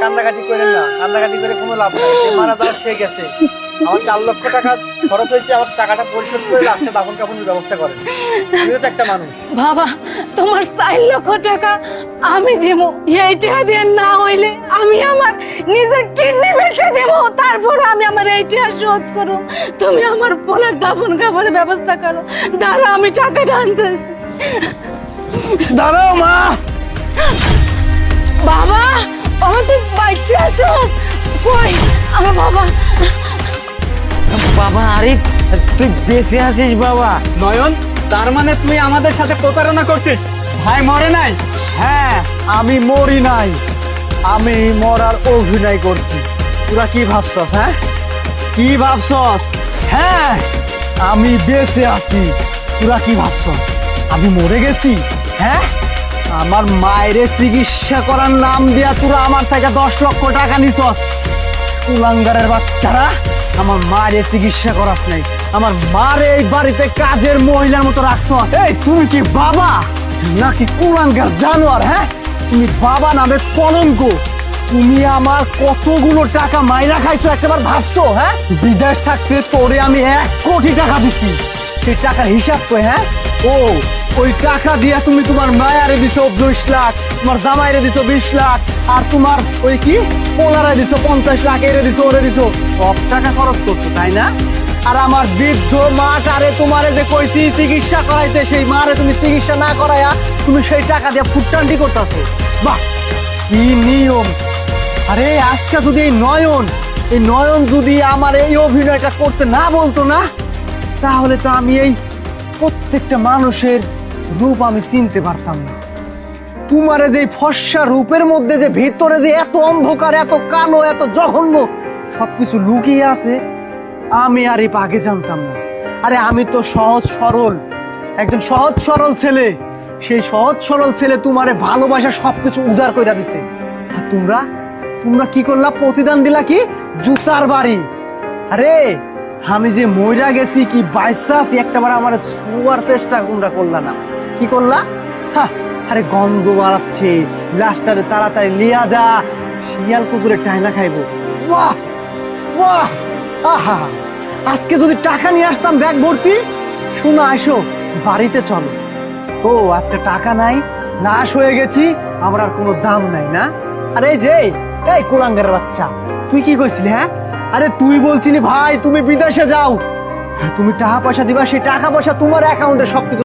কান্নাকাটি করেন না, কান্নাকাটি করে কোনো লাভ নাই। মারা যাওয়া সে গেছে, আমার 4 লক্ষ টাকা খরচ হয়েছে, আমার টাকাটা পরিশোধ করে লাস্টে দাফন কাফনের ব্যবস্থা করেন। তুমিও তো একটা মানুষ। বাবা, তোমার 4 লক্ষ টাকা আমি দেব, এইটা দিয়ে না হইলে আমি আমার নিজের কিডনি বেচে দেব, তারপর আমি আমার এইটা শোধ করব। তুমি আমার পোলার দাফন কাফনের ব্যবস্থা করো। দাঁড়া, আমি টাকাটা আনতেছি। দাঁড়াও মা। বাবা, আমার তুই বাচ্চা আছিস কই? আমার বাবা। বাবা আরিফ, তুই বেঁচে আছিস বাবা? নয়ন, তার মানে তুই আমাদের সাথে প্রতারণা করছিস? ভাই মরে নাই? হ্যাঁ, আমি মরি নাই, আমি মরার অভিনয় করছি। তোরা কি ভাবছস? হ্যাঁ, কি ভাবছস? হ্যাঁ, আমি বেঁচে আছি। তোরা কি ভাবছস আমি মরে গেছি? হ্যাঁ, আমার মায়ের চিকিৎসা করার নাম দিয়া তোরা আমার থেকে 10 লক্ষ টাকা নিছস। কুলাঙ্গারের বাচ্চারা, আমার মায়ের চিকিৎসা করাস নাই, আমার মারে এই বাড়িতে কাজের মহিলার মতো রাখছস। এই তুমি কি বাবা নাকি কুলাঙ্গার জানোয়ার? হ্যাঁ, তুমি বাবা নামে কলঙ্ক। তুমি আমার কতগুলো টাকা মাইরা খাইছো একবার ভাবছো? হ্যাঁ, বিদেশ থাকতে তোরে আমি 1 কোটি টাকা দিছি, সেই টাকার হিসাব কই? হ্যাঁ, ও ওই টাকা দিয়া তুমি তোমার মায়ারে দিছো 20 লাখ, তোমার জামাইরে দিছো 20 লাখ, আর তোমার ওই কি পোলারে দিছো 50 লাখ, এরে দিছো ওরে দিছো, সব টাকা খরচ করছো, তাই না? আর আমার বৃদ্ধ মাটারে তোমারে যে কইছি চিকিৎসা করাইতে, সেই মারে তুমি চিকিৎসা না করাইয়া তুমি সেই টাকা দিয়ে ফুটটান্ডি করতেছো। বাহ, কি নিয়ম! আরে আজকে যদি এই নয়ন যদি আমার এই অভিনয়টা করতে না বলতো না, তাহলে তো আমি এই প্রত্যেকটা মানুষের রূপ আমি চিনতে পারতাম না। তোমারে যে ফর্সা রূপের মধ্যে যে ভিতরে যে এত অন্ধকার, এত কালো, এত জঘন্য সবকিছু লুকিয়ে আছে, আমি আর এই আগে জানতাম না। আরে আমি তো একজন সহজ সরল ছেলে। সেই সহজ সরল ছেলে তোমারে ভালোবাসা সবকিছু উজাড় কইরা দিছে। আর তোমরা কি করলা? প্রতিদান দিলা কি? জুতার বাড়ি। আরে আমি যে মইরা গেছি, কি বাইসা আছি, একটাবার আমার শোয়ার চেষ্টা তোমরা করলা না। কি করলা? আরে গন্ধ বাড়াচ্ছে, লাস্টারে তাড়াতাড়ি লিয়া যা, শিয়াল কুকুরে টাইনা খাইবো। বাহ বাহ, আহা, আজকে যদি টাকা নিয়ে আসতাম ব্যাগ ভর্তি। শোনো, আসো বাড়িতে চলো। ও আজকে টাকা নাই, নাশ হয়ে গেছি, আমার আর কোনো দাম নাই না? আরে এই কুলাঙ্গারের বাচ্চা, তুই কি কইছিলি? হ্যাঁ, আরে তুই বলছিলি ভাই তুমি বিদেশে যাও, তুমি টাকা পয়সা দিবা, সেই টাকা পয়সা তোমার অ্যাকাউন্টে সবকিছু